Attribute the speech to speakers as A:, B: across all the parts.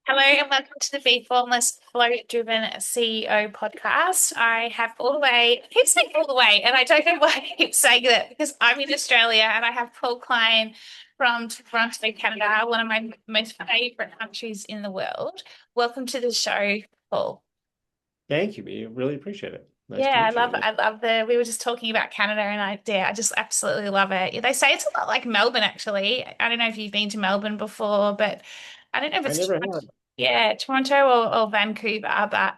A: Hello and welcome to the Bee Formless Flow-Driven CEO podcast. I have all the way, I keep saying all the way, and I don't know why I keep saying that because I'm in Australia and I have Paul Klein from Toronto, Canada, one of my most favorite countries in the world. Welcome to the show, Paul.
B: Thank you, B. Really appreciate it. Nice to
A: Yeah,
B: meet you.
A: I love we were just talking about Canada and I just absolutely love it. They say it's a lot like Melbourne, actually. I don't know if you've been to Melbourne before, but I don't know if
B: I
A: it's
B: never have.
A: yeah, Toronto or Vancouver, but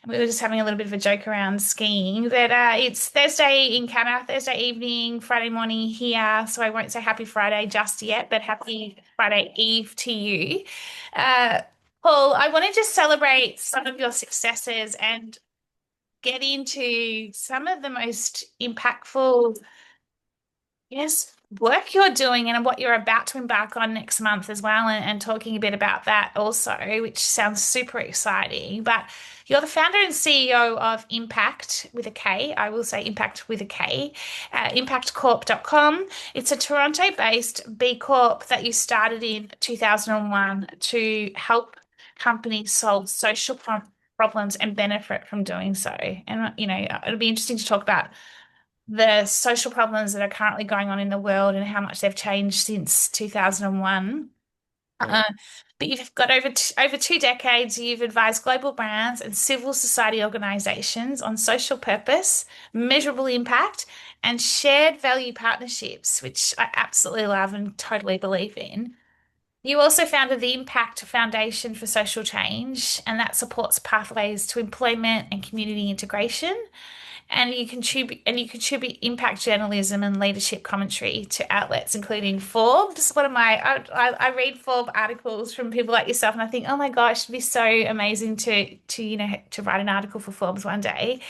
A: we were just having a little bit of a joke around skiing that it's Thursday in Canada, Thursday evening, Friday morning here. So I won't say happy Friday just yet, but happy Friday Eve to you. Uh, Paul, I want to just celebrate some of your successes and get into some of the most impactful, yes, work you're doing and what you're about to embark on next month as well, and talking a bit about that also, which sounds super exciting. But you're the founder and CEO of Impakt with a K. I will say Impact with a K, impactcorp.com. It's a Toronto-based B Corp that you started in 2001 to help companies solve social problems and benefit from doing so. And, it'll be interesting to talk about the social problems that are currently going on in the world and how much they've changed since 2001.
B: Right.
A: Uh, but you've got over 2 decades, you've advised global brands and civil society organizations on social purpose, measurable impact, and shared value partnerships, which I absolutely love and totally believe in. You also founded the Impact Foundation for Social Change, and that supports pathways to employment and community integration. And you contribute impact journalism and leadership commentary to outlets including Forbes. One of my I read Forbes articles from people like yourself, and I think, oh my gosh, it'd be so amazing to write an article for Forbes one day.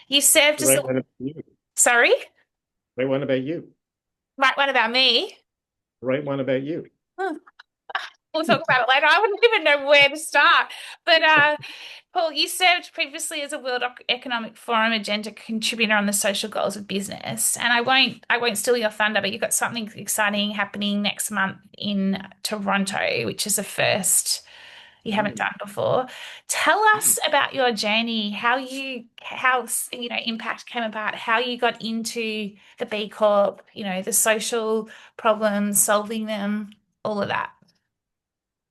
A: You served as
B: Right
A: the
B: one about you.
A: sorry,
B: Right one about you.
A: write one about me.
B: Right one about you.
A: Hmm. We'll talk about it later. I wouldn't even know where to start. But Paul, you served previously as a Economic Forum agenda contributor on the social goals of business. And I won't steal your thunder, but you've got something exciting happening next month in Toronto, which is a first you haven't
B: Mm.
A: done before. Tell us about your journey, how Impact came about, how you got into the B Corp, the social problems, solving them, all of that.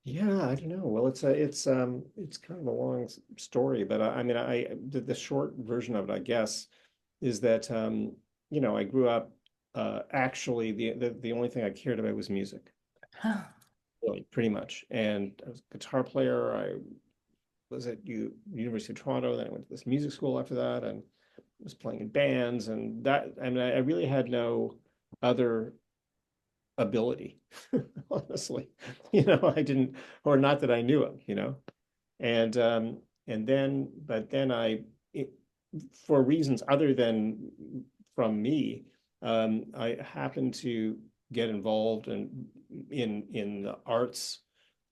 B: Yeah, I don't know. Well, it's kind of a long story, but I mean, the short version of it, I guess, is that I grew up actually the only thing I cared about was music, really, pretty much. And I was a guitar player. I was at University of Toronto, then I went to this music school after that, and was playing in bands, and that, I mean, I really had no other ability, honestly. I didn't, or not that I knew of. And but then for reasons other than from me, I happened to get involved in the arts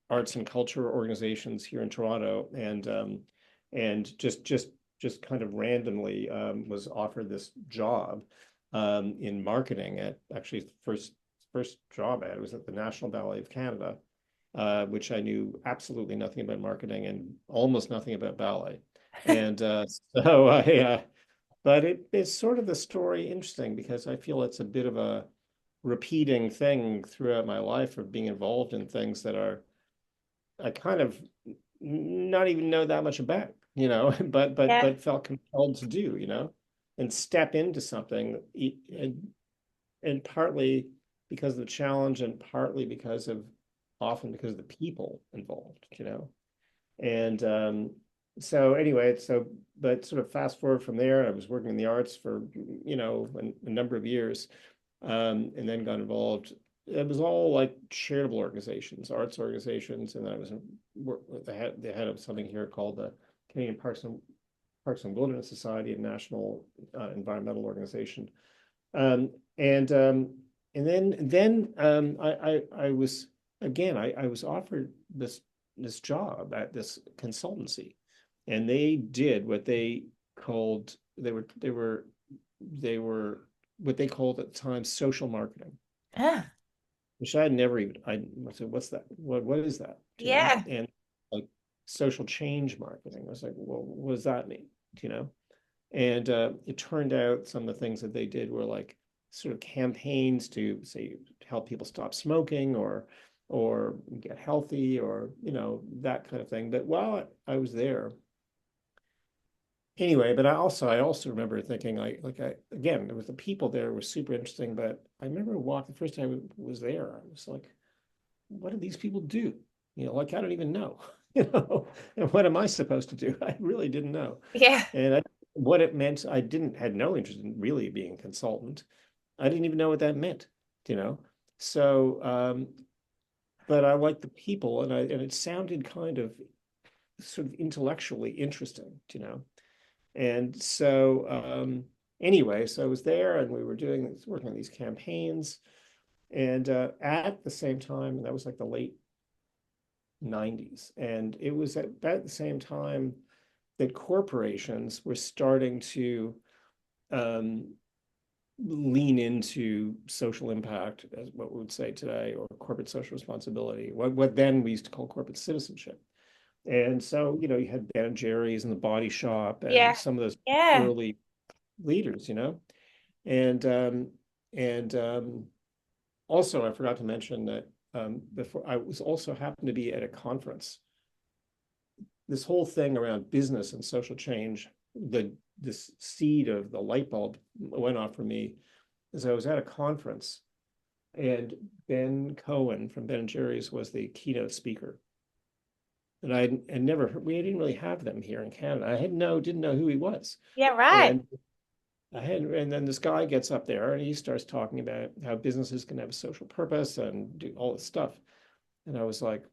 B: and culture organizations here in Toronto, and just kind of randomly was offered this job in marketing at actually first job ad was at the National Ballet of Canada, which I knew absolutely nothing about marketing and almost nothing about ballet. And so but it's sort of the story interesting because I feel it's a bit of a repeating thing throughout my life of being involved in things that are I kind of not even know that much about,
A: Yeah.
B: but felt compelled to do, and step into something, and partly because of the challenge, and partly often because of the people involved. And so anyway, but sort of fast forward from there, I was working in the arts for, a number of years, and then got involved. It was all like charitable organizations, arts organizations, and then I was the head of something here called the Canadian Parks and Wilderness Society, a national environmental organization. And I was again I was offered this job at this consultancy, and they did what they were what they called at the time social marketing,
A: Ah,
B: which I had never even I said, what's that? What is that?
A: yeah.
B: And like social change marketing. I was like, well, what does that mean? You know? And it turned out some of the things that they did were like sort of campaigns to say help people stop smoking or get healthy or that kind of thing. But while I was there, anyway, but I also remember thinking I again, it was the people there were super interesting, but I remember walking the first time I was there, I was like, what do these people do? Like I don't even know, and what am I supposed to do? I really didn't know.
A: Yeah.
B: And what it meant, I didn't had no interest in really being a consultant. I didn't even know what that meant, you know. So, but I liked the people, and it sounded kind of sort of intellectually interesting, And so, anyway, so I was there, and we were working on these campaigns, and at the same time, that was like the late '90s, and it was at about the same time that corporations were starting to um, lean into social impact, as what we would say today, or corporate social responsibility, what then we used to call corporate citizenship. And so, you had Ben and Jerry's and the Body Shop and
A: Yeah.
B: some of those
A: Yeah.
B: early leaders, and also I forgot to mention that before I was also happened to be at a conference. This whole thing around business and social change, this seed of the light bulb went off for me as I was at a conference, and Ben Cohen from Ben and Jerry's was the keynote speaker. And we didn't really have them here in Canada. Didn't know who he was.
A: Yeah, right.
B: And and then this guy gets up there and he starts talking about how businesses can have a social purpose and do all this stuff. And I was like,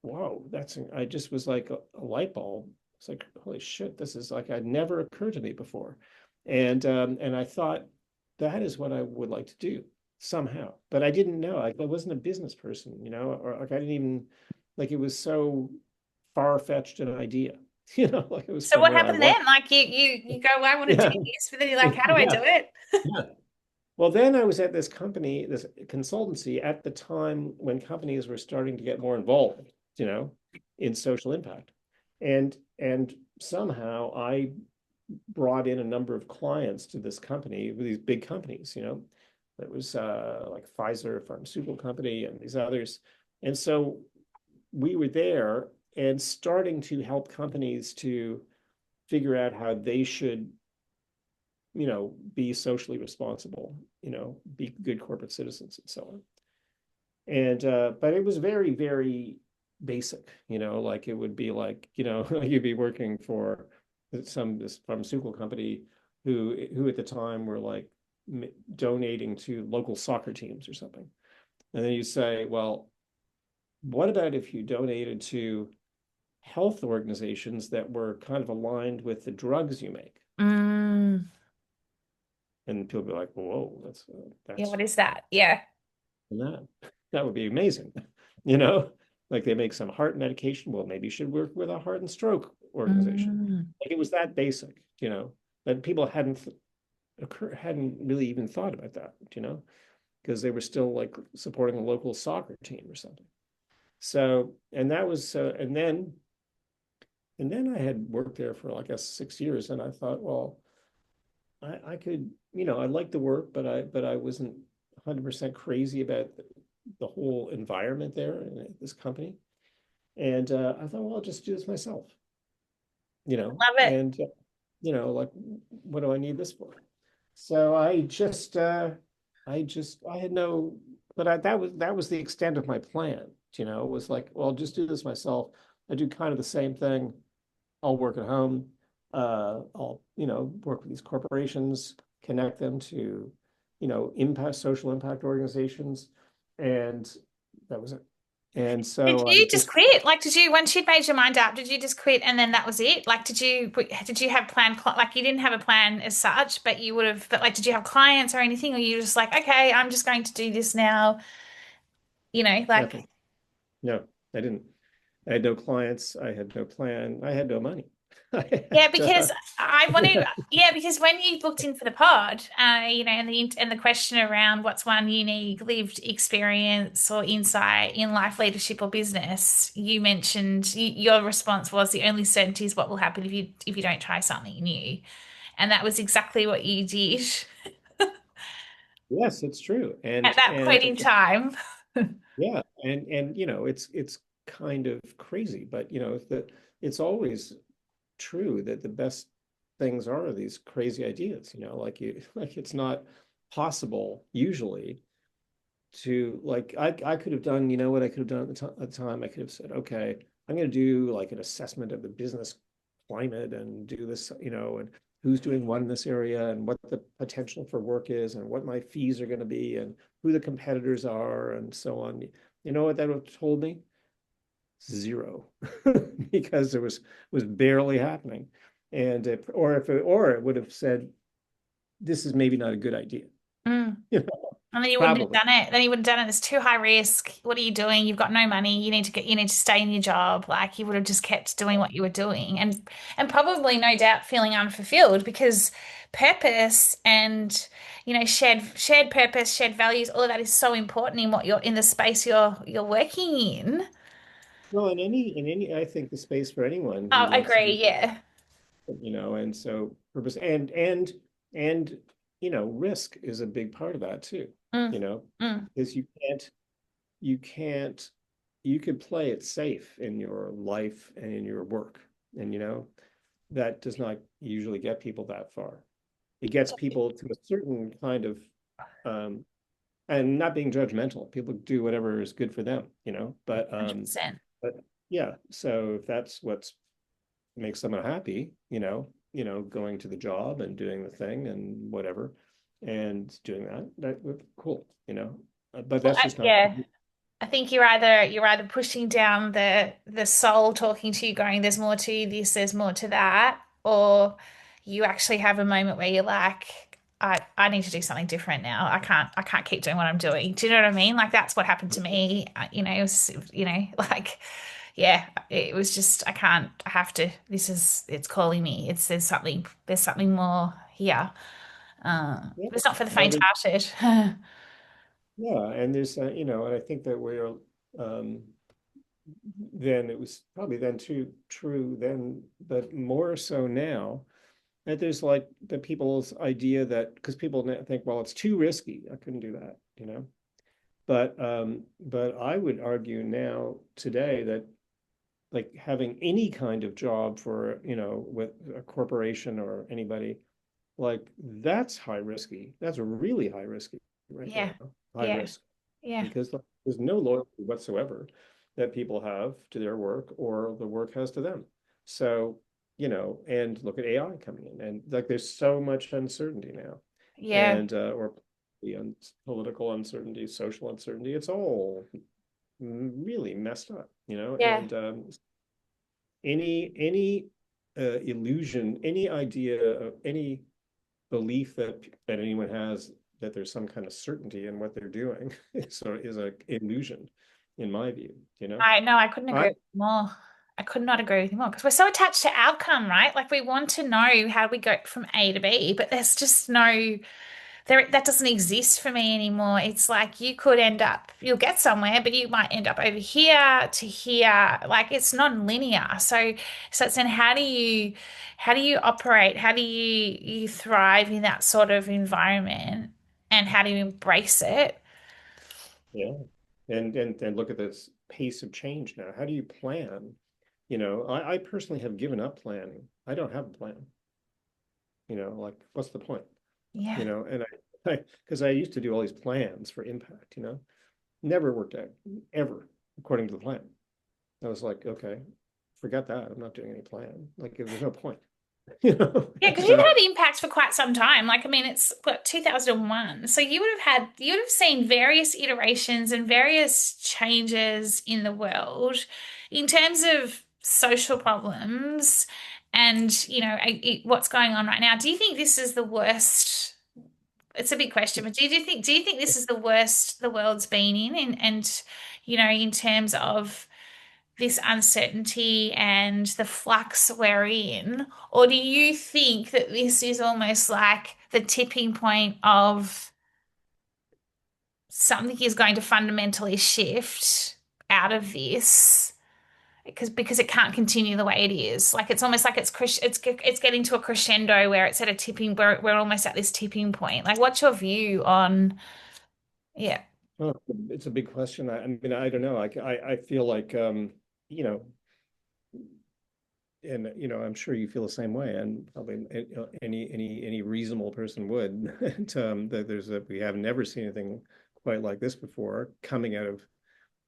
B: whoa, I just was like a light bulb. It's like, holy shit, this is like, I'd never occurred to me before. And I thought that is what I would like to do somehow. But I didn't know. I wasn't a business person, or like I didn't even like it was so far-fetched an idea, like it was
A: So
B: from
A: what
B: where I
A: happened
B: was.
A: then? Like you go, well, I want to do
B: Yeah.
A: this, but then you're like, how do I do
B: Yeah.
A: it?
B: Yeah. Well, then I was at this company, this consultancy at the time when companies were starting to get more involved, in social impact. And somehow I brought in a number of clients to this company, these big companies, It was like Pfizer pharmaceutical company and these others. And so we were there and starting to help companies to figure out how they should be socially responsible, be good corporate citizens and so on. And but it was very, very basic, like it would be like, you'd be working for this pharmaceutical company who at the time were like donating to local soccer teams or something. And then you say, well, what about if you donated to health organizations that were kind of aligned with the drugs you make?
A: Mm,
B: And people be like, whoa,
A: yeah,
B: that's
A: what is that? Yeah.
B: that that would be amazing. Like they make some heart medication. Well, maybe you should work with a heart and stroke organization.
A: Mm.
B: Like it was that basic, that people hadn't really even thought about that, because they were still like supporting a local soccer team or something. So, and that was, and then I had worked there for like 6 years, and I thought, well, I could, I liked the work, but I wasn't 100% crazy about the whole environment there in this company. And I thought, well, I'll just do this myself,
A: Love it.
B: and like, what do I need this for? So I had no, but that was the extent of my plan. It was like, well, I'll just do this myself. I do kind of the same thing. I'll work at home. I'll, work with these corporations, connect them to, social impact organizations. And that was it. And
A: Did
B: so I
A: you just
B: just,
A: quit? Like, once you'd made your mind up, did you just quit and then that was it? Like, did you have like you didn't have a plan as such, but you would have, but like, did you have clients or anything? Or you were just like, okay, I'm just going to do this now, like,
B: nothing. No, I didn't. I had no clients. I had no plan. I had no money.
A: Yeah,
B: And,
A: because I want to. Yeah, because when you booked in for the pod, and the question around what's one unique lived experience or insight in life, leadership, or business, you mentioned your response was the only certainty is what will happen if you don't try something new, and that was exactly what you did
B: yes, it's true.
A: at that point in time.
B: Yeah, and it's kind of crazy, but it's always true that the best things are these crazy ideas, like like it's not possible usually to like I could have done, what I could have done at the time. I could have said, okay, I'm going to do like an assessment of the business climate and do this, and who's doing what in this area and what the potential for work is and what my fees are going to be and who the competitors are and so on. You know what that would have told me? Zero, because it was barely happening. And or it would have said, this is maybe not a good idea.
A: Mm.
B: You know,
A: And then you wouldn't have
B: probably.
A: done it. Then you wouldn't have done it. It's too high risk. What are you doing? You've got no money. You need to stay in your job. Like you would have just kept doing what you were doing and probably no doubt feeling unfulfilled because purpose and shared purpose, shared values, all of that is so important in what you're in the space you're working in.
B: Well, in any, I think the space for anyone
A: Oh,
B: who
A: I
B: wants to do,
A: agree. Yeah.
B: and so purpose and risk is a big part of that too,
A: Mm,
B: you know,
A: mm.
B: because you can't you could play it safe in your life and in your work, and that does not usually get people that far. It gets people to a certain kind of um and not being judgmental. People do whatever is good for them,
A: $100%.
B: but yeah, so if that's what makes someone happy, going to the job and doing the thing and whatever, and doing that would cool, but
A: Well,
B: that's just not.
A: yeah. I think you're either pushing down the soul talking to you, going, "There's more to this, there's more to that," or you actually have a moment where you're like, I need to do something different now. I can't keep doing what I'm doing." Do you know what I mean? Like that's what happened to me. Like, yeah, it was just I can't. I have to. It's calling me. There's something more here.
B: Yeah,
A: But it's not for the
B: well,
A: faint-hearted.
B: yeah, and there's and I think that we're then it was probably then too true then, but more so now. And there's like the people's idea that because people think, well, it's too risky. I couldn't do that, But I would argue now today that like having any kind of job for, with a corporation or anybody, like that's high risky. That's really high risky right
A: Yeah,
B: now. High
A: yeah,
B: risk
A: yeah,
B: because like, there's no loyalty whatsoever that people have to their work or the work has to them. So, and look at AI coming in, and like there's so much uncertainty now,
A: yeah,
B: and or the political uncertainty, social uncertainty. It's all really messed up,
A: yeah.
B: and any illusion, any idea, any belief that anyone has that there's some kind of certainty in what they're doing is a illusion, in my view.
A: I know I couldn't
B: I
A: agree with you more. I could not agree with you more because we're so attached to outcome, right? Like we want to know how we go from A to B, but there's just no there that doesn't exist for me anymore. It's like you'll get somewhere, but you might end up over here to here. Like it's non-linear. So it's then how do you operate? How do you thrive in that sort of environment? And how do you embrace it?
B: Yeah, and look at this pace of change now. How do you plan? I personally have given up planning. I don't have a plan. Like what's the point?
A: Yeah.
B: And I because I used to do all these plans for impact. Never worked out ever according to the plan. I was like, okay, forget that. I'm not doing any plan. Like there's no point.
A: Yeah, because
B: And,
A: you've had impacts for quite some time. Like, I mean, it's what, 2001. So you would have seen various iterations and various changes in the world in terms of social problems and, what's going on right now. Do you think this is the worst? It's a big question, but do you think this is the worst the world's been in in terms of this uncertainty and the flux we're in? Or do you think that this is almost like the tipping point of something is going to fundamentally shift out of this? Because it can't continue the way it is. Like it's almost like it's getting to a crescendo where it's at a tipping. We're almost at this tipping point. Like, what's your view on? Yeah.
B: Oh, it's a big question. I mean, I don't know. I feel like, and I'm sure you feel the same way, and probably any reasonable person would. And, that we have never seen anything quite like this before coming out of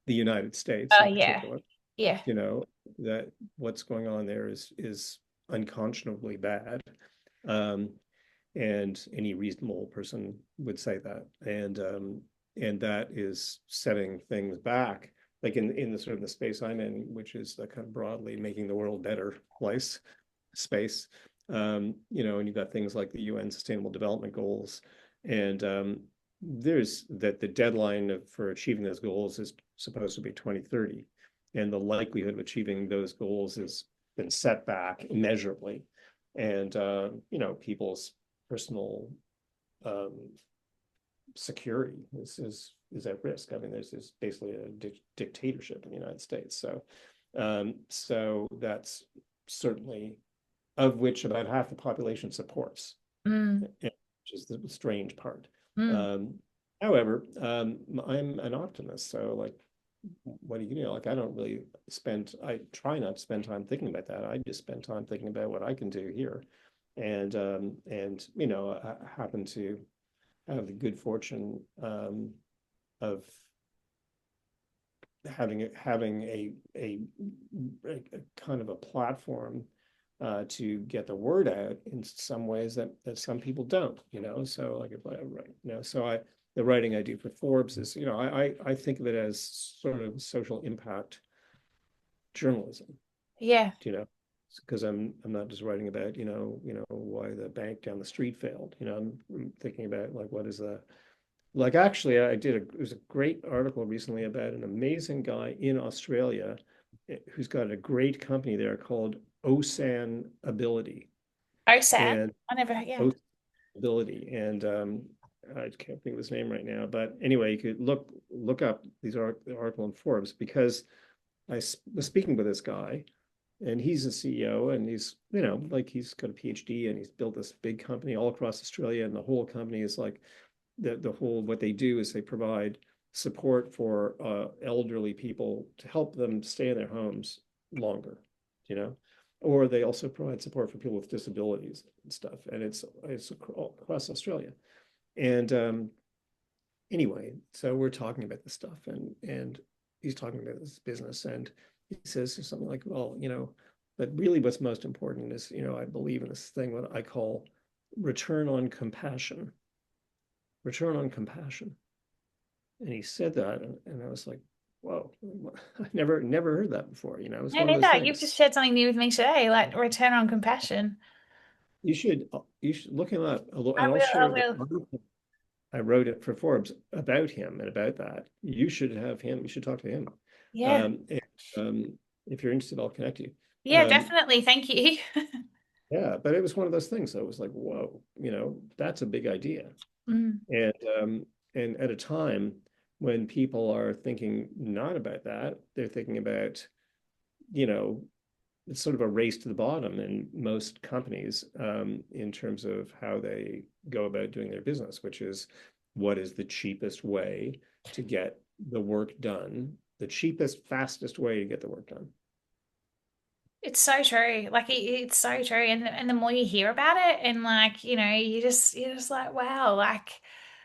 B: the United States
A: Oh,
B: in
A: yeah.
B: particular.
A: Yeah.
B: You know, that what's going on there is unconscionably bad. Um, and any reasonable person would say that. And that is setting things back, like in the sort of the space I'm in, which is the kind of broadly making the world better place space. And you've got things like the UN Sustainable Development Goals, and there's that the deadline for achieving those goals is supposed to be 2030, and the likelihood of achieving those goals has been set back immeasurably, and people's personal um, security is at risk. I mean, there's basically a dictatorship in the United States. So that's certainly of which about half the population supports,
A: Mm,
B: which is the strange part.
A: mm.
B: Um, However, I'm an optimist, so like, what do you know? Like, I try not to spend time thinking about that. I just spend time thinking about what I can do here, and I happen to have the good fortune of having a kind of a platform to get the word out in some ways that some people don't, So like if I write, the writing I do for Forbes is, I think of it as sort of social impact journalism,
A: Yeah.
B: because I'm not just writing about, why the bank down the street failed. I'm thinking about like what is the like actually it was a great article recently about an amazing guy in Australia who's got a great company there called Osan Ability
A: Oh, Sam.
B: and
A: I never. Yeah.
B: Osan Ability and I can't think of his name right now, but anyway, you could look up the article in Forbes because was speaking with this guy and he's a CEO and he's like he's got a PhD and he's built this big company all across Australia and the whole company is like the whole what they do is they provide support for elderly people to help them stay in their homes longer, you know, or they also provide support for people with disabilities and stuff, and it's across Australia. And anyway, so we're talking about this stuff, and he's talking about this business, and he says something like, well, but really what's most important is, I believe in this thing what I call return on compassion return on compassion. And he said that, and I was like, whoa, I never heard that before. It was
A: No,
B: one of those
A: neither. You've
B: things.
A: just shared something new with me today, like return on compassion.
B: You should look him up,
A: I
B: and I'll
A: will. I
B: share the
A: will.
B: article I wrote it for Forbes about him and about that. You should have him. You should talk to him.
A: Yeah.
B: And, if you're interested, I'll connect you.
A: Yeah,
B: Um,
A: definitely. Thank you.
B: yeah, but it was one of those things. So it was like, whoa, that's a big idea.
A: Mm.
B: And at a time when people are thinking not about that, they're thinking about, you know, it's sort of a race to the bottom in most companies in terms of how they go about doing their business, which is what is the cheapest way to get the work done, the cheapest, fastest way to get the work done.
A: It's so true. Like it's so true. And the more you hear about it and like, you're just like, wow, like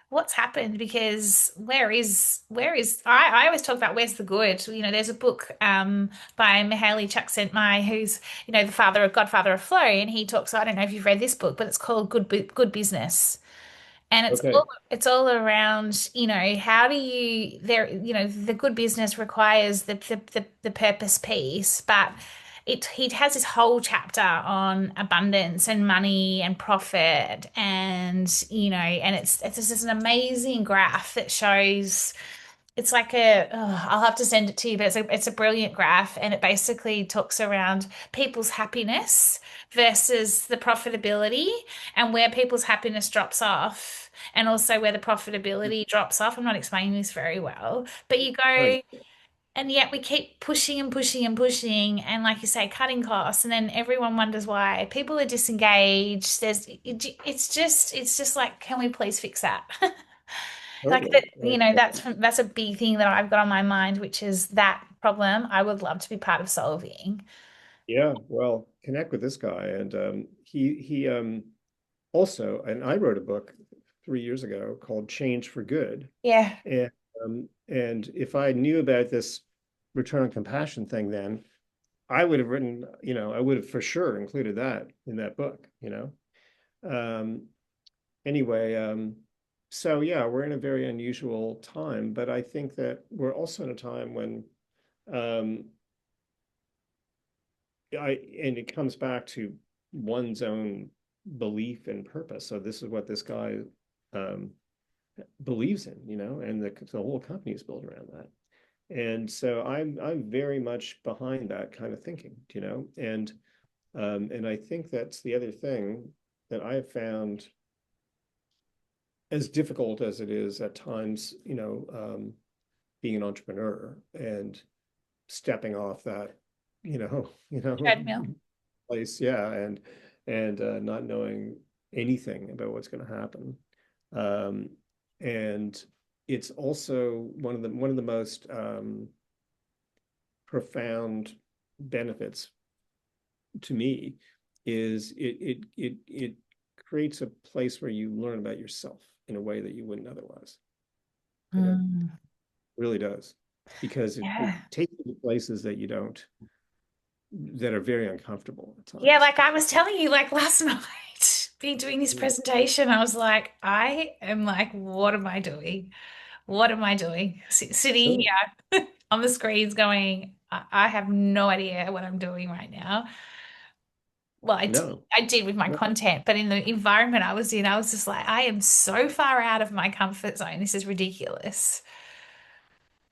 A: what's happened? Because I always talk about where's the good. There's a book by Mihaly Csikszentmihalyi who's, the godfather of flow, and he talks, I don't know if you've read this book, but it's called Good Business. And
B: Okay.
A: it's all around, how do you there, the good business requires the purpose piece, but he has this whole chapter on abundance and money and profit and and it's just an amazing graph that shows it's like a, oh, I'll have to send it to you, but it's a brilliant graph, and it basically talks around people's happiness versus the profitability, and where people's happiness drops off, and also where the profitability drops off. I'm not explaining this very well, but you
B: Right.
A: go, and yet we keep pushing and pushing and pushing, and like you say, cutting costs, and then everyone wonders why people are disengaged. It's just like, can we please fix that? Like that,
B: Totally.
A: that's a big thing that I've got on my mind, which is that problem I would love to be part of solving.
B: Yeah, well, connect with this guy, and he also, and I wrote a book 3 years ago called Change for Good,
A: Yeah.
B: and if I knew about this return on compassion thing, then I would have written, I would have for sure included that in that book. Um, anyway, so yeah, we're in a very unusual time, but I think that we're also in a time when um, and it comes back to one's own belief and purpose. So this is what this guy um, believes in, and the whole company is built around that. And so I'm very much behind that kind of thinking, and I think that's the other thing that I've found, as difficult as it is at times, being an entrepreneur and stepping off that, you know, you know,
A: Treadmill.
B: place, yeah, and not knowing anything about what's going to happen. Um, and it's also one of the most profound benefits to me is it creates a place where you learn about yourself in a way that you wouldn't otherwise, you know,
A: Mm.
B: really does. Because it
A: Yeah.
B: takes you to places that are very uncomfortable at
A: Yeah,
B: times.
A: like I was telling you, like last night, being doing this
B: Mm.
A: presentation, I was like, I am like, what am I doing? What am I doing? Sitting
B: Really?
A: here on the screens going, I have no idea what I'm doing right now. Well,
B: No,
A: I did with my
B: no.
A: content, but in the environment I was in, I was just like, I am so far out of my comfort zone. This is ridiculous.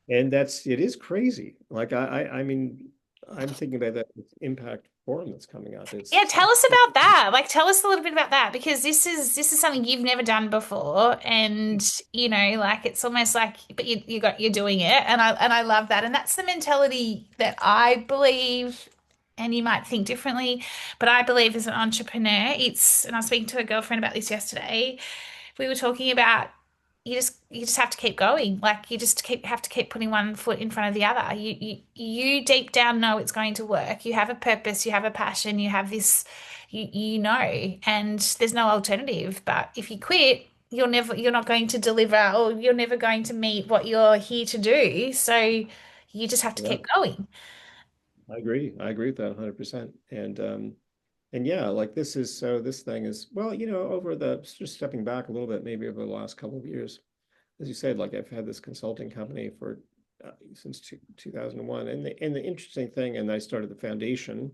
B: And it is crazy. Like I mean, I'm thinking about that Impact forum that's coming up.
A: Yeah,
B: It's
A: tell us about that. Like, tell us a little bit about that because this is something you've never done before, and like it's almost like, but you're doing it, and I love that, and that's the mentality that I believe. And you might think differently, but I believe as an entrepreneur, and I was speaking to a girlfriend about this yesterday. We were talking about you just have to keep going. Like you just have to keep putting one foot in front of the other. You deep down know it's going to work. You have a purpose, you have a passion, you have this, and there's no alternative. But if you quit, you're not going to deliver, or you're never going to meet what you're here to do. So you just have to
B: yeah,
A: keep going.
B: I agree. I agree with that 100%. And yeah, like this thing is, well, over the just stepping back a little bit, maybe over the last couple of years, as you said, like I've had this consulting company for since 2001. And the interesting thing, and I started the foundation,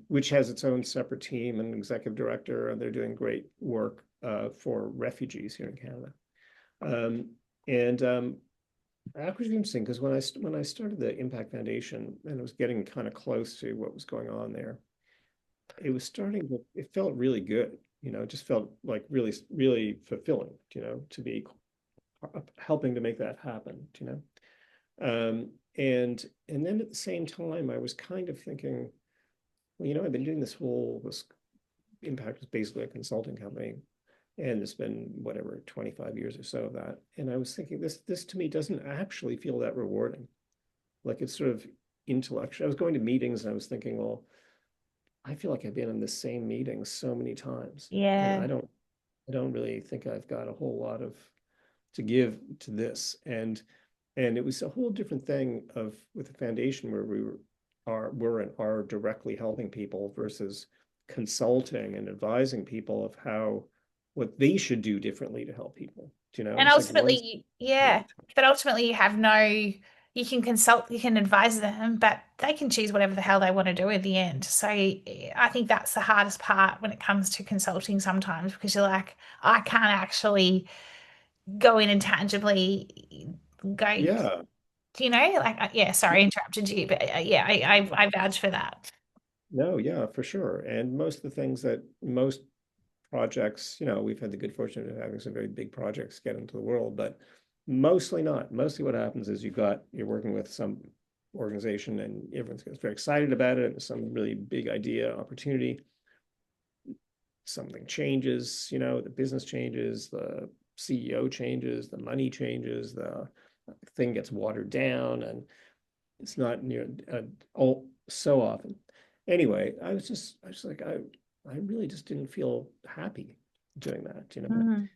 B: which has its own separate team and executive director, and they're doing great work for refugees here in Canada. Um, and That was interesting because when I started the Impact Foundation and it was getting kind of close to what was going on there, it felt really good. It just felt like really, really fulfilling, to be helping to make that happen. And then at the same time, I was kind of thinking, well, I've been doing this Impact is basically a consulting company, and it's been whatever 25 years or so of that. And I was thinking, this to me doesn't actually feel that rewarding. Like it's sort of intellectual. I was going to meetings and I was thinking, well, I feel like I've been in the same meeting so many times, and
A: Yeah.
B: I don't really think I've got a whole lot of to give to this. And it was a whole different thing of with the foundation where we're directly helping people versus consulting and advising people of what they should do differently to help people.
A: And
B: It's like one's
A: ultimately, yeah, but ultimately you can consult, you can advise them, but they can choose whatever the hell they want to do at the end. So I think that's the hardest part when it comes to consulting sometimes because you're like, I can't actually go in and tangibly go,
B: Yeah.
A: like, yeah, sorry, I interrupted you, but yeah, I vouch for that.
B: No, yeah, for sure. And most of the things that most projects, we've had the good fortune of having some very big projects get into the world, but mostly not. Mostly what happens is you're working with some organization and everyone gets very excited about it. Some really big idea, opportunity, something changes, the business changes, the CEO changes, the money changes, the thing gets watered down, and it's not near all so often. Anyway, I was like, I really just didn't feel happy doing that.
A: Mm.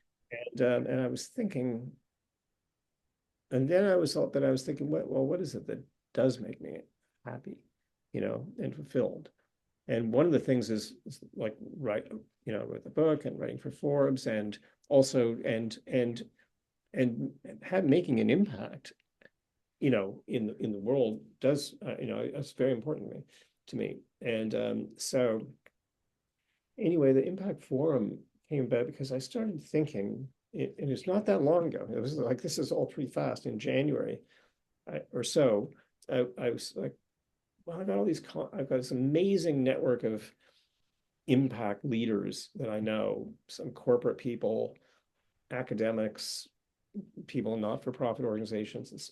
B: And I was thinking, and then I was thinking, what is it that does make me happy, and fulfilled? And one of the things is like write the book and writing for Forbes, and also and have making an impact, in the world does, it's very important to me. And so anyway, the Impact Forum came about because I started thinking, and it's not that long ago. It was like this is all pretty fast. In January or so, I was like, well, I've got this amazing network of impact leaders that I know, some corporate people, academics, people in not-for-profit organizations,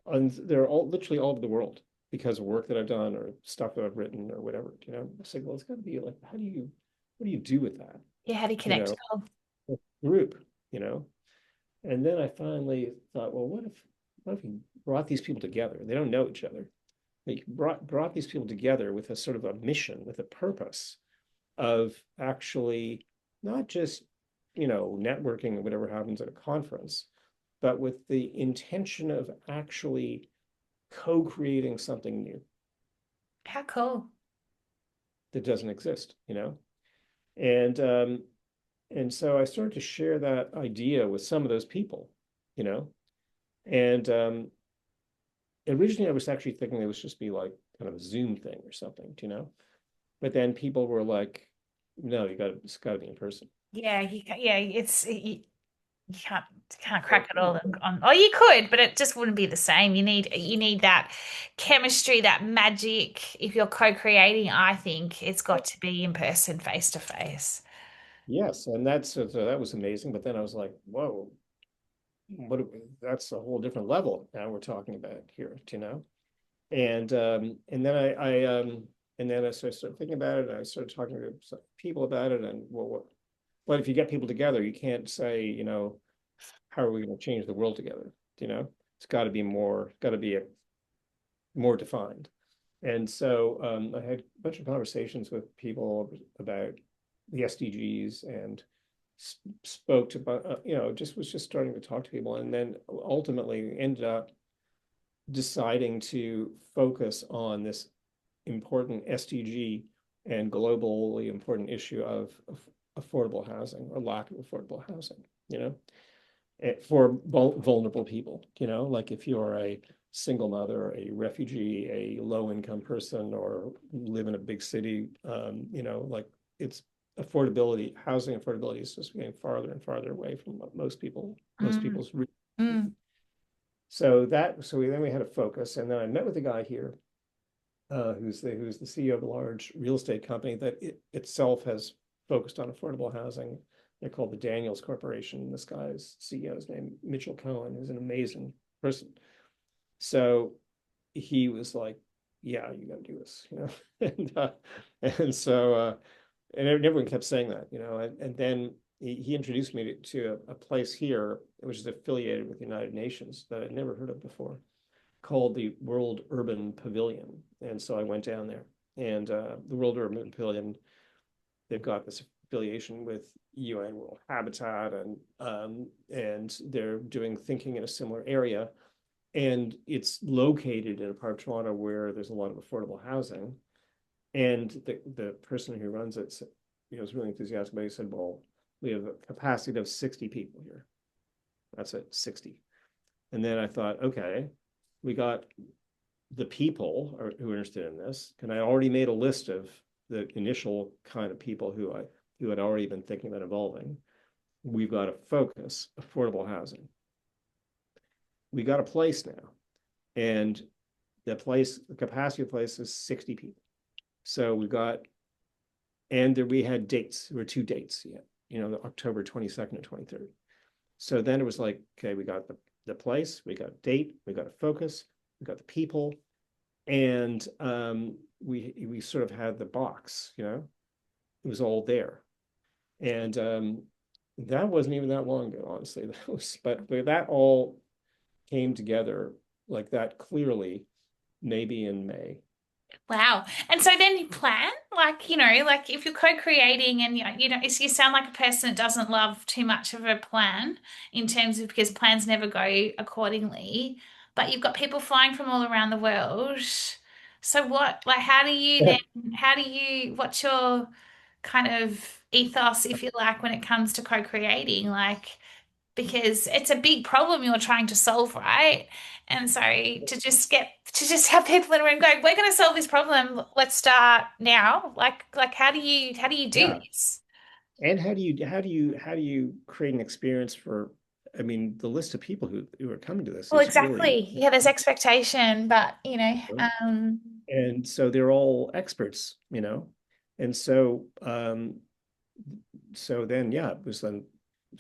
B: and they're all literally all over the world because of work that I've done or stuff that I've written or whatever. I say, well, it's got to be like, what do you do with that?
A: Yeah, how do you
B: You
A: connect
B: know,
A: it all?
B: group, you know. And then I finally thought, well, what if we brought these people together? They don't know each other. They brought these people together with a sort of a mission, with a purpose of actually not just, networking or whatever happens at a conference, but with the intention of actually co-creating something new
A: How cool.
B: that doesn't exist. And and so I started to share that idea with some of those people, you know. And originally I was actually thinking it was just be like kind of a Zoom thing or something. But then people were like, no, it's got to be in person.
A: Yeah, yeah, you can't
B: So,
A: crack it all on. Oh, you could, but it just wouldn't be the same. You need that chemistry, that magic. If you're co-creating, I think it's got to be in person, face to face.
B: yes, and that was amazing. But then I was like, whoa, that's a whole different level now we're talking about here. And then I started thinking about it, and I started talking to some people about it, and well, what if you get people together, you can't say, how are we going to change the world together? It's got to be a more defined. And so I had a bunch of conversations with people about the SDGs and spoke to, just was just starting to talk to people, and then ultimately ended up deciding to focus on this important SDG and globally important issue of affordable housing or lack of affordable housing, for vulnerable people, like if you're a single mother, a refugee, a low income person, or live in a big city, like it's housing affordability is just getting farther and farther away from most
A: Mm,
B: people's.
A: mm,
B: So we had a focus, and then I met with a guy here, who's the CEO of a large real estate company that itself has focused on affordable housing. They're called the Daniels Corporation. This guy's CEO is named Mitchell Cohen, who's an amazing person. So he was like, "Yeah, you got to do this," and so and everyone kept saying that, and then he introduced me to a place here, which is affiliated with the United Nations that I'd never heard of before, called the World Urban Pavilion. And so I went down there, and the World Urban Pavilion, they've got this affiliation with UN World Habitat, and they're doing thinking in a similar area. And it's located in a part of Toronto where there's a lot of affordable housing. And the person who runs it, was really enthusiastic about it. He said, well, we have a capacity of 60 people here. That's it, 60. And then I thought, okay, we got the people who are interested in this, and I already made a list of the initial kind of people who had already been thinking about evolving. We've got to focus affordable housing. we got a place now, and the capacity of the place is 60 people. So we got, and there we had dates. There were two dates yet, October 22nd and 23rd. So then it was like, okay, we got the place, we got a date, we got a focus, we got the people, and we sort of had the box, it was all there. And that wasn't even that long ago, honestly. But that all came together like that clearly, maybe in May.
A: Wow. And so then you plan, like, like if you're co-creating and you sound like a person that doesn't love too much of a plan in terms of because plans never go accordingly, but you've got people flying from all around the world. So how do you then, what's your kind of ethos, if you like, when it comes to co-creating? Like, because it's a big problem you're trying to solve, right? And so to just have people in a room going, we're going to solve this problem. Let's start now. Like how do you do
B: Yeah.
A: this?
B: And how do you create an experience for, I mean, the list of people who are coming to this
A: Well,
B: is really,
A: exactly. Yeah, there's expectation, but
B: and so they're all experts, and so then, yeah, it's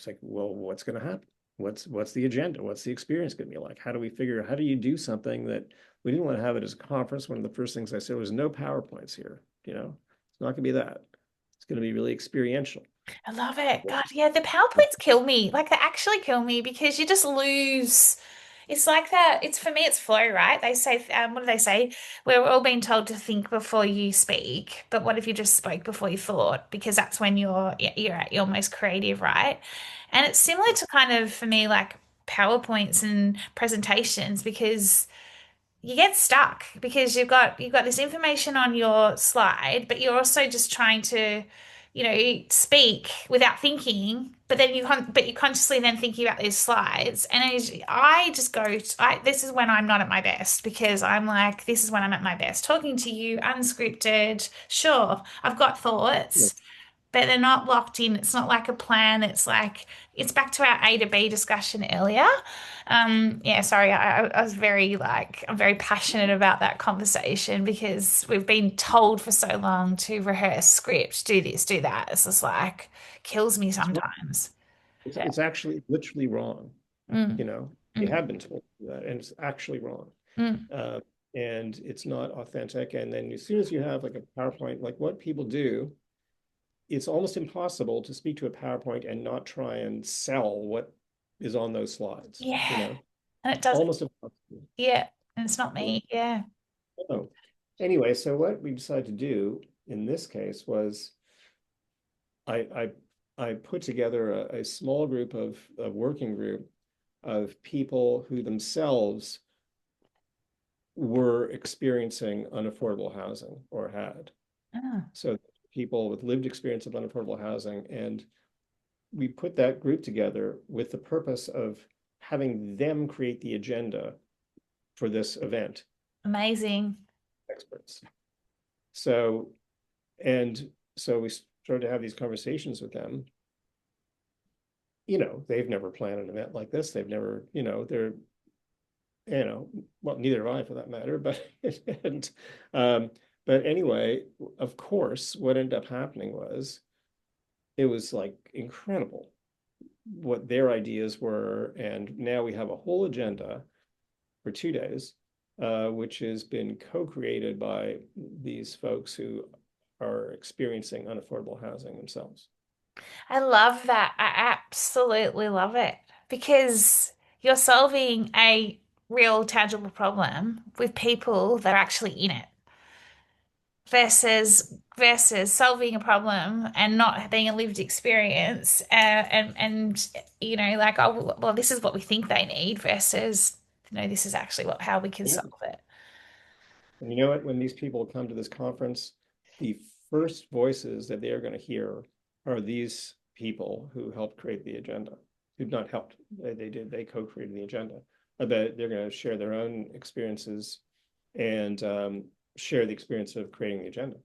B: like, well, what's going to happen? What's the agenda? What's the experience going to be like? How do you do something that we didn't want to have it as a conference? One of the first things I said was no PowerPoints here, it's not going to be that. It's going to be really experiential.
A: I love it. God, yeah, the PowerPoints kill me. Like they actually kill me because you just lose. It's like that. It's for me, it's flow, right? They say, what do they say? We're all being told to think before you speak, but what if you just spoke before you thought? Because that's when you're at your most creative, right? And it's similar to kind of for me like PowerPoints and presentations because you get stuck because you've got this information on your slide, but you're also just trying to, speak without thinking. But then you're consciously then thinking about these slides, and I just go. This is when I'm not at my best because I'm like, this is when I'm at my best talking to you, unscripted. Sure, I've got
B: Yeah.
A: thoughts, but they're not locked in. It's not like a plan. It's like it's back to our A to B discussion earlier. Yeah, sorry, I was very like I'm very passionate about that conversation because we've been told for so long to rehearse script, do this, do that. It's just like kills me
B: It's wrong.
A: sometimes. Yeah.
B: It's actually literally wrong.
A: Mm,
B: You
A: mm,
B: have been told that, and it's actually wrong.
A: mm.
B: Uh, and it's not authentic. And then as soon as you have like a PowerPoint, like what people do, it's almost impossible to speak to a PowerPoint and not try and sell what is on those slides,
A: Yeah, and it does.
B: almost impossible.
A: Yeah, and it's not
B: Yeah.
A: me. Yeah.
B: Oh. Anyway, so what we decided to do in this case was I I put together a small group of a working group of people who themselves were experiencing unaffordable housing or had.
A: Oh,
B: So people with lived experience of unaffordable housing. And we put that group together with the purpose of having them create the agenda for this event,
A: amazing.
B: experts. So, and so we started to have these conversations with them. They've never planned an event like this. They've never, they're, well, neither have I for that matter, but, and, but anyway, of course, what ended up happening was it was like incredible what their ideas were. And now we have a whole agenda for 2 days, which has been co-created by these folks who are experiencing unaffordable housing themselves.
A: I love that. I absolutely love it because you're solving a real tangible problem with people that are actually in it versus solving a problem and not being a lived experience and like oh well this is what we think they need versus this is actually how we can
B: Yeah.
A: solve it.
B: And you know what? When these people come to this conference, the first voices that they are going to hear are these people who helped create the agenda, who've not helped. They did, they co-created the agenda. But they're going to share their own experiences and share the experience of creating the agenda.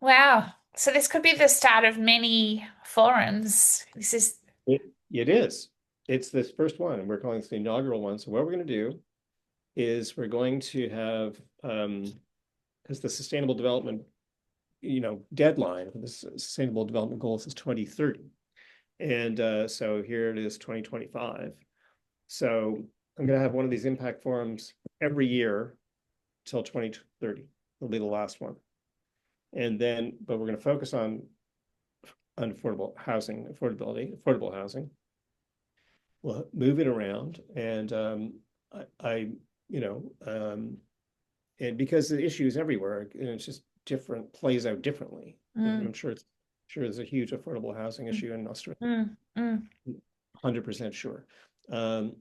A: Wow. So this could be the start of many forums. This is
B: It, it is. it's this first one, and we're calling this the inaugural one. So what we're going to do is we're going to have because the sustainable development, deadline for the sustainable development goals is 2030. And so here it is 2025. So I'm going to have one of these impact forums every year till 2030. It'll be the last one. And then, but we're going to focus on affordable housing, affordable housing. We'll move it around. And I you know, and because the issue is everywhere, and it's just different, plays out differently.
A: Mm,
B: I'm sure there's a huge affordable housing
A: mm,
B: issue in Australia.
A: mm, mm.
B: 100% sure. And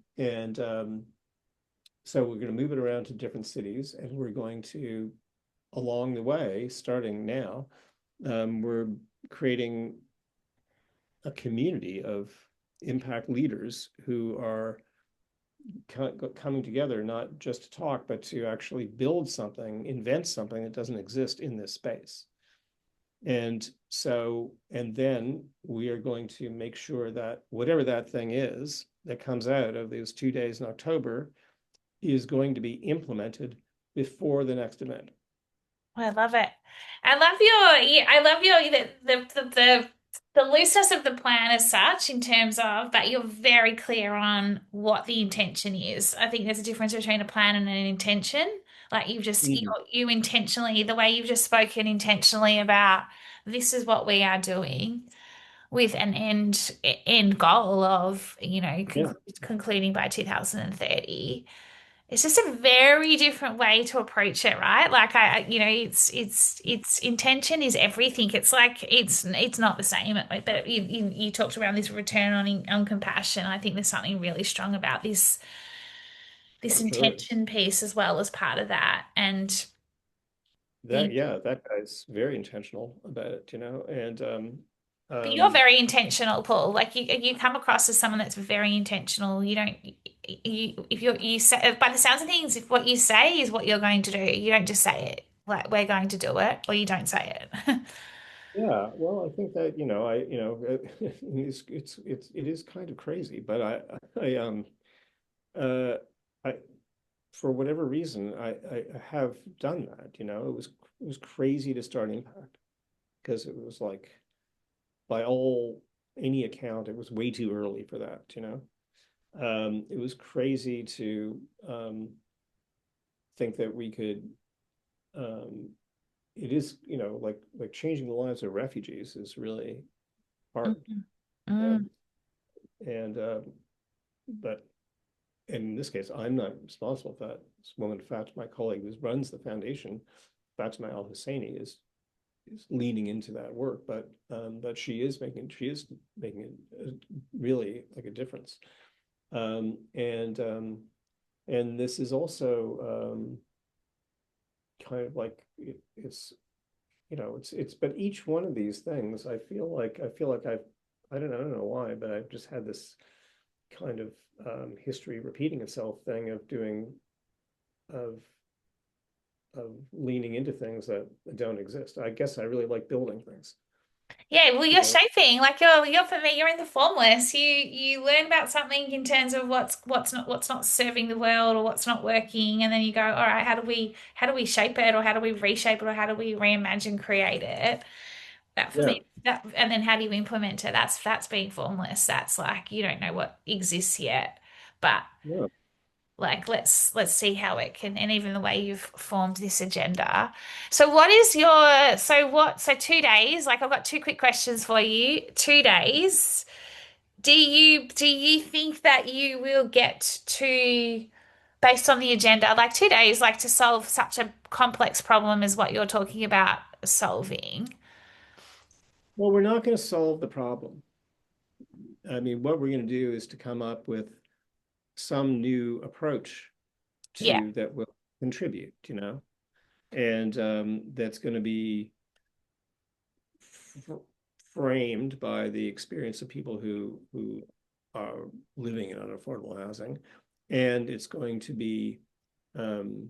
B: so we're going to move it around to different cities, and we're going to, along the way, starting now, we're creating a community of impact leaders who are coming together, not just to talk, but to actually build something, invent something that doesn't exist in this space. And so, and then we are going to make sure that whatever that thing is that comes out of those 2 days in October is going to be implemented before the next event.
A: I love it. I love your, yeah, I love your the looseness of the plan as such in terms of, but you're very clear on what the intention is. I think there's a difference between a plan and an intention. Like
B: Mhm.
A: you intentionally, the way you've just spoken intentionally about this is what we are doing with an end goal of,
B: Yeah,
A: concluding by 2030. It's just a very different way to approach it, right? Like it's intention is everything. It's like it's not the same. But you talked around this return on compassion. I think there's something really strong about this
B: sure.
A: intention piece as well as part of that. And the
B: Yeah, that guy's very intentional about it. And
A: but you're
B: um,
A: very intentional, Paul. Like you come across as someone that's very intentional. You don't you if you say by the sounds of things, if what you say is what you're going to do, you don't just say it. Like we're going to do it, or you don't say it.
B: yeah, well, I think that, it is kind of crazy, but uh, I, for whatever reason, I have done that. It was crazy to start Impact because it was like, by any account, it was way too early for that. It was crazy to think that we could, um, it is, like changing the lives of refugees is really hard.
A: Mm,
B: Yeah.
A: mm.
B: And but in this case, I'm not responsible for that. This woman, in fact, my colleague who runs the foundation, Fatima Al Husseini, is leaning into that work, but she is making really like a difference. And this is also kind of like it's but each one of these things, I feel like I don't know why, but I've just had this kind of history repeating itself thing of doing of leaning into things that don't exist. I guess I really like building things,
A: Yeah, well,
B: you
A: you're
B: know.
A: shaping. Like you're for me, you're in the formless. You learn about something in terms of what's not serving the world or what's not working, and then you go, all right, how do we shape it, or how do we reshape it, or how do we reimagine, create it? That for
B: Yeah,
A: me, that and then how do you implement it? That's being formless. That's like you don't know what exists yet, but
B: yeah.
A: like let's see how it can, and even the way you've formed this agenda. So what is your so 2 days, like I've got two quick questions for you. 2 days. Do you think that you will get to, based on the agenda, like 2 days, like to solve such a complex problem as what you're talking about solving?
B: Well, we're not going to solve the problem. I mean, what we're going to do is to come up with some new approach
A: Yeah.
B: to that will contribute. And that's going to be f framed by the experience of people who are living in unaffordable housing, and it's going to be um,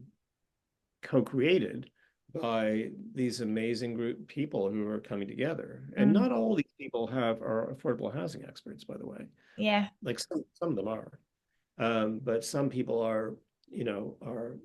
B: co-created by these amazing group people who are coming together. And
A: Mm.
B: not all these people are affordable housing experts, by the way.
A: Yeah.
B: Like some of them are. But some people are, are,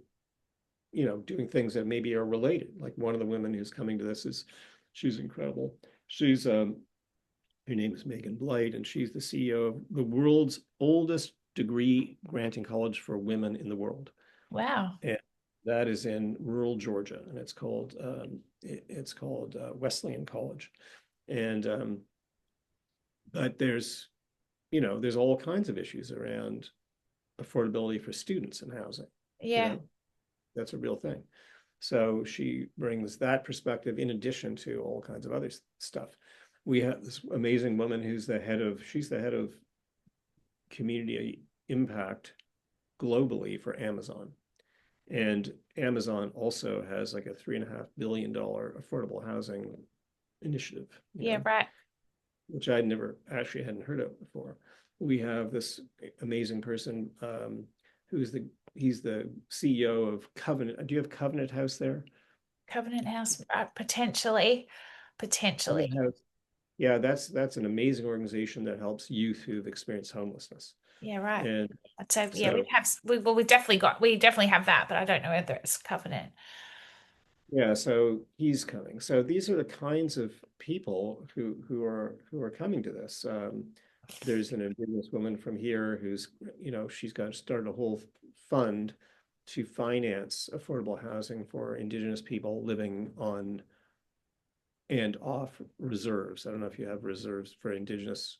B: doing things that maybe are related. Like one of the women who's coming to this she's incredible. She's her name is Megan Blight, and she's the CEO of the world's oldest degree granting college for women in the world.
A: Wow.
B: And that is in rural Georgia, and it's called Wesleyan College. And but there's all kinds of issues around affordability for students in housing. You
A: Yeah.
B: know, that's a real thing. So she brings that perspective in addition to all kinds of other stuff. We have this amazing woman she's the head of community impact globally for Amazon. And Amazon also has like a $3.5 billion affordable housing initiative,
A: Yeah, right.
B: which I never actually hadn't heard of before. We have this amazing person he's the CEO of Covenant. Do you have Covenant House there?
A: Covenant House, potentially,
B: Covenant
A: potentially.
B: House. Yeah, that's an amazing organization that helps youth who've experienced homelessness.
A: Yeah, right.
B: And
A: I'd say, yeah,
B: so
A: we definitely have that, but I don't know whether it's Covenant.
B: yeah, so he's coming. So these are the kinds of people who are coming to this. There's an Indigenous woman from here who's, she's got started a whole fund to finance affordable housing for Indigenous people living on and off reserves. I don't know if you have reserves for Indigenous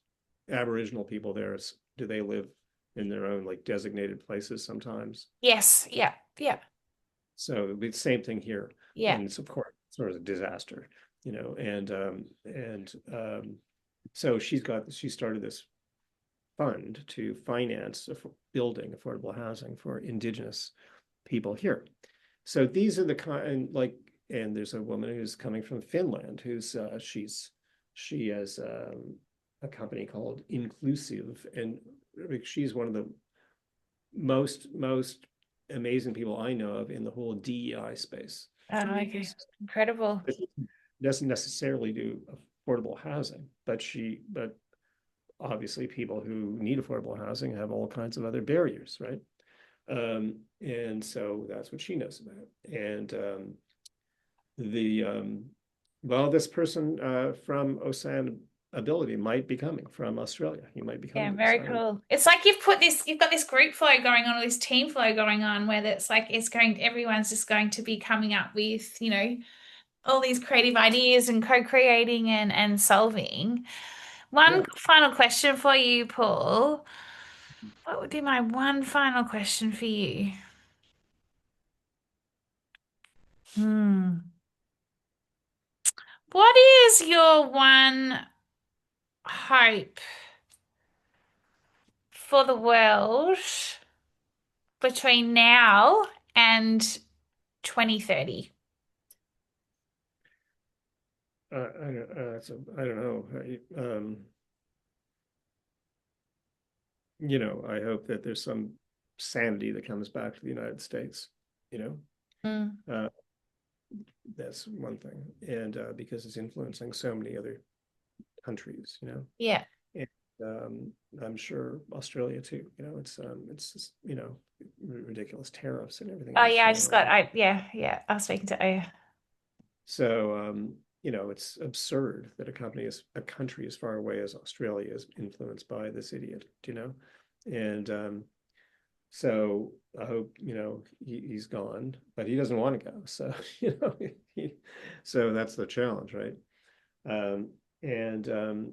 B: Aboriginal people there. Do they live in their own like designated places sometimes?
A: Yes, yeah, yeah,
B: So it'd be the same thing here.
A: yeah.
B: And it's of course sort of a disaster, and so she started this fund to finance building affordable housing for Indigenous people here. So these are the kind like, and there's a woman who's coming from Finland who's she has a company called Inclusive, and she's one of the most amazing people I know of in the whole DEI space.
A: Oh, okay. Incredible.
B: It doesn't necessarily do affordable housing, but obviously people who need affordable housing have all kinds of other barriers, right? And so that's what she knows about. And the well, this person from Osan Ability might be coming from Australia. He might be
A: Yeah,
B: coming to this.
A: very
B: I don't.
A: cool. It's like you've got this group flow going on, or this team flow going on, where it's like everyone's just going to be coming up with, all these creative ideas and co-creating and solving. One
B: Yeah.
A: final question for you, Paul. What would be my one final question for you? Hmm. What is your one hope for the world between now and 2030?
B: I don't know. I hope that there's some sanity that comes back to the United States. You
A: Mm,
B: know, that's one thing, and because it's influencing so many other countries.
A: yeah.
B: And I'm sure Australia too. It's just, ridiculous tariffs and everything
A: Oh
B: else
A: yeah,
B: going on.
A: yeah. I was speaking to, oh yeah.
B: So it's absurd that a country as far away as Australia is influenced by this idiot. And so I hope he's gone, but he doesn't want to go. So he, so that's the challenge, right? And um,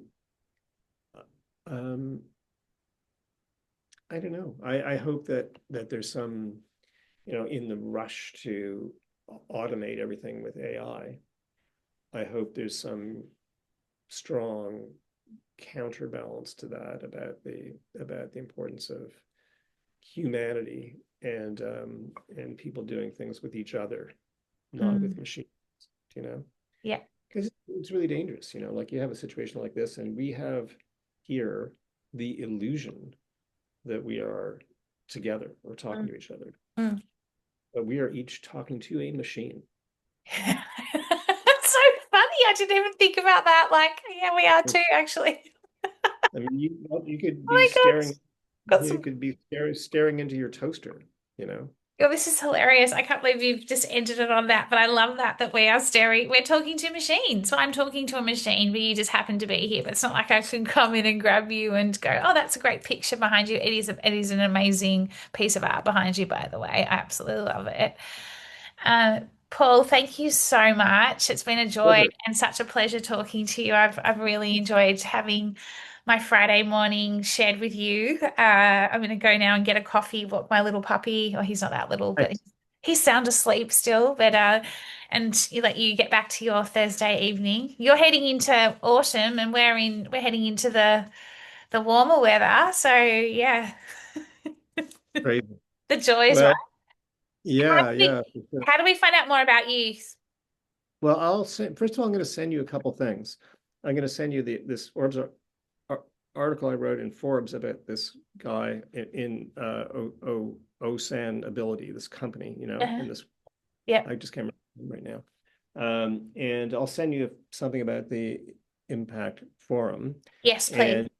B: I don't know. I hope that there's some, in the rush to automate everything with AI. I hope there's some strong counterbalance to that about the importance of humanity and people doing things with each other, not with
A: Mm,
B: machines. You know,
A: yeah.
B: because it's really dangerous. Like you have a situation like this, and we have here the illusion that we are together or talking
A: Mm,
B: to each other,
A: mm,
B: but we are each talking to a machine.
A: That's so funny. I didn't even think about that. Like, yeah, we are too, actually.
B: I mean, you could
A: Oh
B: be
A: my God.
B: staring,
A: Got
B: you
A: some.
B: could be staring into your toaster, you know.
A: Oh, this is hilarious. I can't believe you've just ended it on that, but I love that we are staring. We're talking to machines. So I'm talking to a machine, but you just happen to be here. But it's not like I can come in and grab you and go, oh, that's a great picture behind you. It is an amazing piece of art behind you, by the way. I absolutely love it. Uh, Paul, thank you so much. It's been a joy
B: Pleasure.
A: and such a pleasure talking to you. I've really enjoyed having my Friday morning shared with you. I'm going to go now and get a coffee, walk my little puppy. Oh, he's not that little, but
B: Nice.
A: he's sound asleep still. But and you let you get back to your Thursday evening. You're heading into autumn, and we're heading into the warmer weather. So yeah,
B: Great.
A: the joys, right?
B: Well, yeah, yeah, for sure.
A: How do we find out more about you?
B: Well, I'll send, first of all, I'm going to send you a couple things. I'm going to send you this ar- article I wrote in Forbes about this guy in Osan Ability, this company,
A: Uh-huh.
B: in this,
A: Yep.
B: I just can't remember right now. And I'll send you something about the Impact Forum,
A: Yes, please.
B: and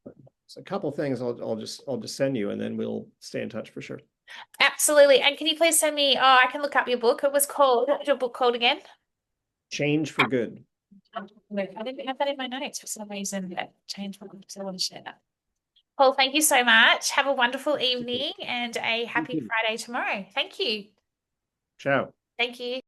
B: a couple things I'll just send you, and then we'll stay in touch for sure.
A: Absolutely. And can you please send me, oh, I can look up your book. It was called, what was your book called again?
B: Change for good.
A: I didn't have that in my notes for some reason. That changed my book, so I want to share that. Paul, thank you so much. Have a wonderful evening and a
B: You
A: happy
B: too.
A: Friday tomorrow. Thank you.
B: Ciao.
A: Thank you.